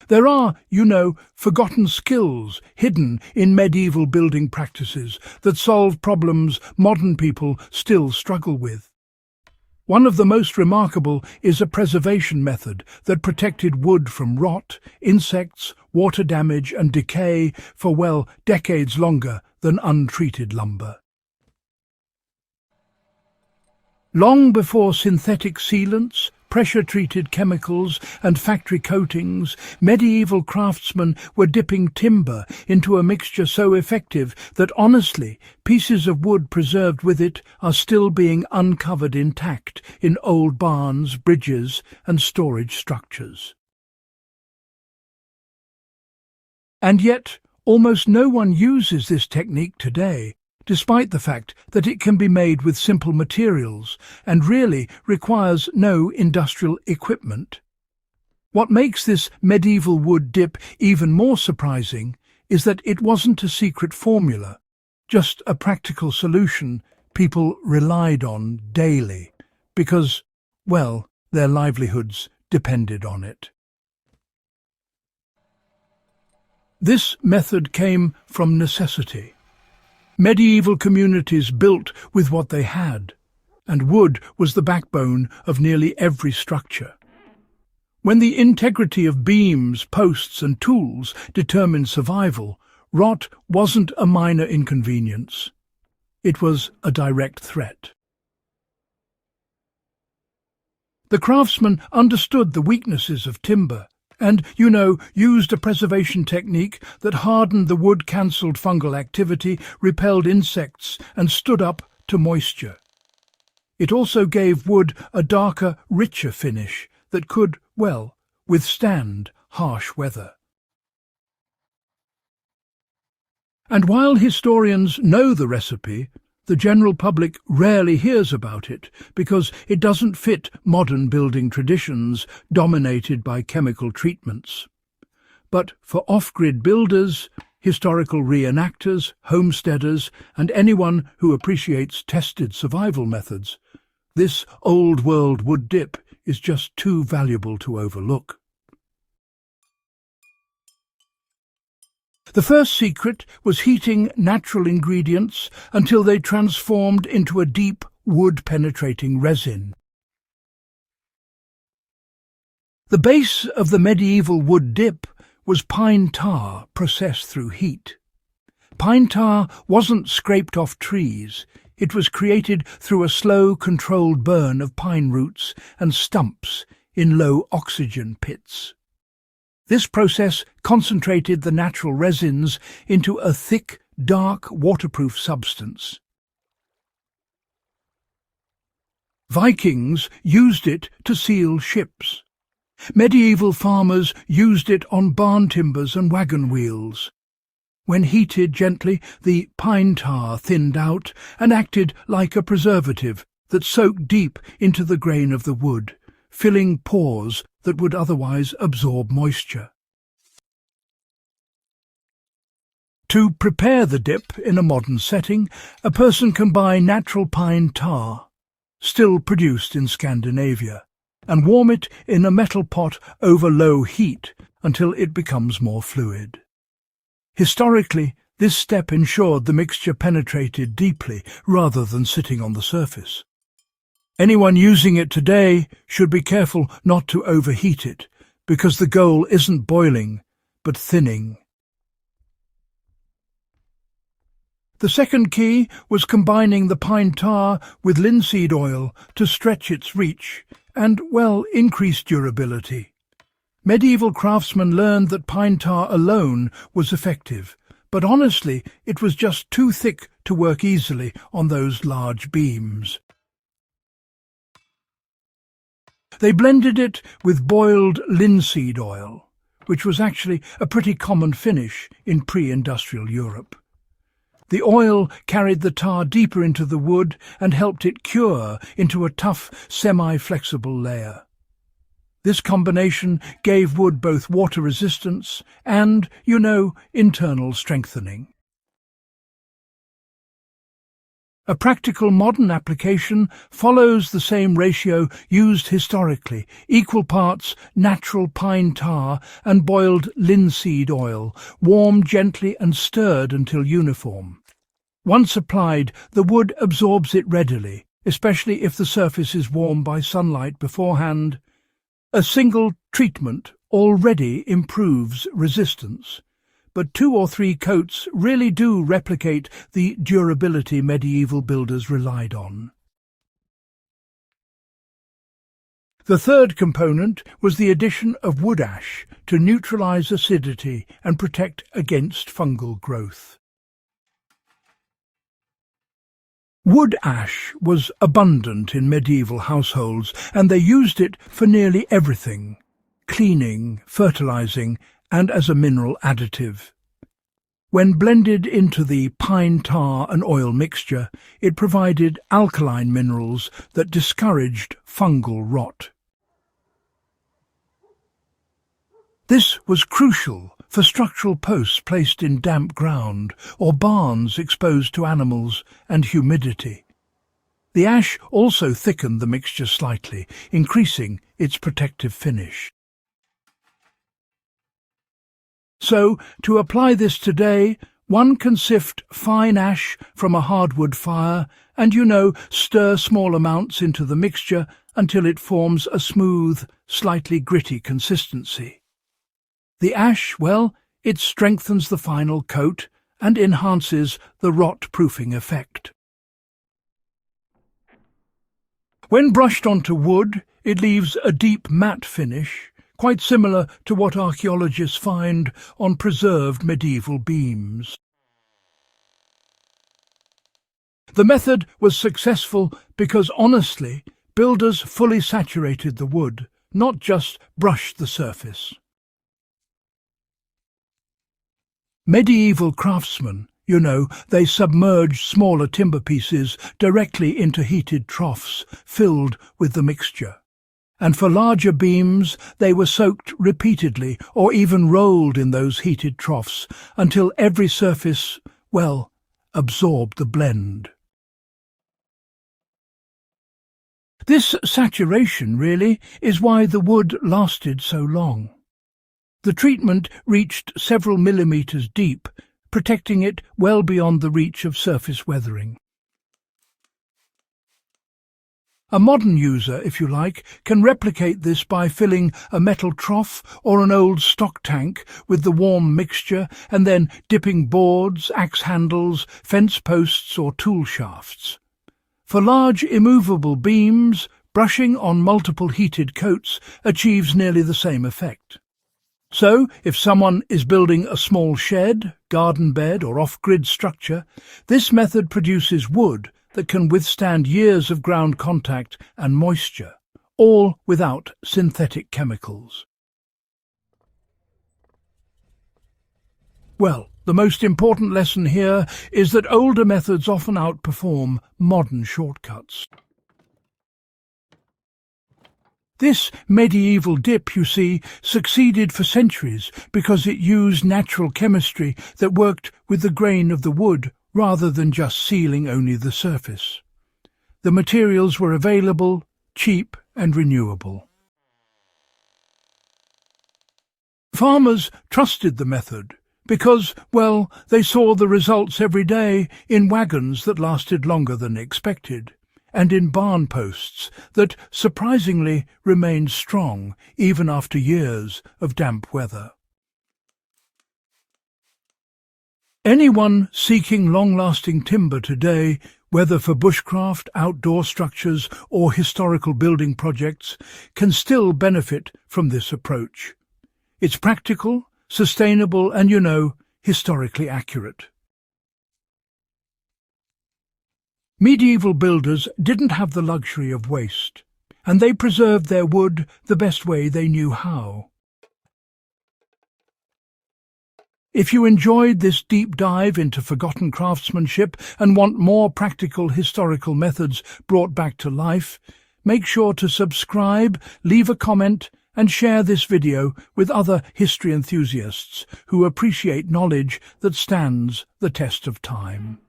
There are, forgotten skills hidden in medieval building practices that solve problems modern people still struggle with. One of the most remarkable is a preservation method that protected wood from rot, insects, water damage and decay for, decades longer than untreated lumber. Long before synthetic sealants, pressure-treated chemicals and factory coatings, medieval craftsmen were dipping timber into a mixture so effective that, honestly, pieces of wood preserved with it are still being uncovered intact in old barns, bridges and storage structures. And yet, almost no one uses this technique today, despite the fact that it can be made with simple materials and really requires no industrial equipment. What makes this medieval wood dip even more surprising is that it wasn't a secret formula, just a practical solution people relied on daily because, their livelihoods depended on it. This method came from necessity. Medieval communities built with what they had, and wood was the backbone of nearly every structure. When the integrity of beams, posts and tools determined survival, rot wasn't a minor inconvenience. It was a direct threat. The craftsmen understood the weaknesses of timber and, used a preservation technique that hardened the wood, cancelled fungal activity, repelled insects and stood up to moisture. It also gave wood a darker, richer finish that could, withstand harsh weather. And while historians know the recipe, the general public rarely hears about it because it doesn't fit modern building traditions dominated by chemical treatments. But for off-grid builders, historical reenactors, homesteaders, and anyone who appreciates tested survival methods, this old-world wood dip is just too valuable to overlook. The first secret was heating natural ingredients until they transformed into a deep, wood-penetrating resin. The base of the medieval wood dip was pine tar processed through heat. Pine tar wasn't scraped off trees. It was created through a slow, controlled burn of pine roots and stumps in low-oxygen pits. This process concentrated the natural resins into a thick, dark, waterproof substance. Vikings used it to seal ships. Medieval farmers used it on barn timbers and wagon wheels. When heated gently, the pine tar thinned out and acted like a preservative that soaked deep into the grain of the wood, filling pores that would otherwise absorb moisture. To prepare the dip in a modern setting, a person can buy natural pine tar, still produced in Scandinavia, and warm it in a metal pot over low heat until it becomes more fluid. Historically, this step ensured the mixture penetrated deeply rather than sitting on the surface. Anyone using it today should be careful not to overheat it, because the goal isn't boiling, but thinning. The second key was combining the pine tar with linseed oil to stretch its reach and, increase durability. Medieval craftsmen learned that pine tar alone was effective, but honestly, it was just too thick to work easily on those large beams. They blended it with boiled linseed oil, which was actually a pretty common finish in pre-industrial Europe. The oil carried the tar deeper into the wood and helped it cure into a tough, semi-flexible layer. This combination gave wood both water resistance and, internal strengthening. A practical modern application follows the same ratio used historically: equal parts natural pine tar and boiled linseed oil, warmed gently and stirred until uniform. Once applied, the wood absorbs it readily, especially if the surface is warmed by sunlight beforehand. A single treatment already improves resistance, but 2 or 3 coats really do replicate the durability medieval builders relied on. The third component was the addition of wood ash to neutralize acidity and protect against fungal growth. Wood ash was abundant in medieval households, and they used it for nearly everything: cleaning, fertilizing, and as a mineral additive. When blended into the pine tar and oil mixture, it provided alkaline minerals that discouraged fungal rot. This was crucial for structural posts placed in damp ground or barns exposed to animals and humidity. The ash also thickened the mixture slightly, increasing its protective finish. So, to apply this today, one can sift fine ash from a hardwood fire and, stir small amounts into the mixture until it forms a smooth, slightly gritty consistency. The ash, it strengthens the final coat and enhances the rot-proofing effect. When brushed onto wood, it leaves a deep matte finish, quite similar to what archaeologists find on preserved medieval beams. The method was successful because, honestly, builders fully saturated the wood, not just brushed the surface. Medieval craftsmen, they submerged smaller timber pieces directly into heated troughs filled with the mixture. And for larger beams, they were soaked repeatedly or even rolled in those heated troughs until every surface, absorbed the blend. This saturation, really, is why the wood lasted so long. The treatment reached several millimeters deep, protecting it well beyond the reach of surface weathering. A modern user, if you like, can replicate this by filling a metal trough or an old stock tank with the warm mixture and then dipping boards, axe handles, fence posts or tool shafts. For large immovable beams, brushing on multiple heated coats achieves nearly the same effect. So, if someone is building a small shed, garden bed or off-grid structure, this method produces wood that can withstand years of ground contact and moisture, all without synthetic chemicals. The most important lesson here is that older methods often outperform modern shortcuts. This medieval dip, you see, succeeded for centuries because it used natural chemistry that worked with the grain of the wood rather than just sealing only the surface. The materials were available, cheap and renewable. Farmers trusted the method because, they saw the results every day in wagons that lasted longer than expected, and in barn posts that surprisingly remained strong even after years of damp weather. Anyone seeking long-lasting timber today, whether for bushcraft, outdoor structures or historical building projects, can still benefit from this approach. It's practical, sustainable and, historically accurate. Medieval builders didn't have the luxury of waste, and they preserved their wood the best way they knew how. If you enjoyed this deep dive into forgotten craftsmanship and want more practical historical methods brought back to life, make sure to subscribe, leave a comment, and share this video with other history enthusiasts who appreciate knowledge that stands the test of time.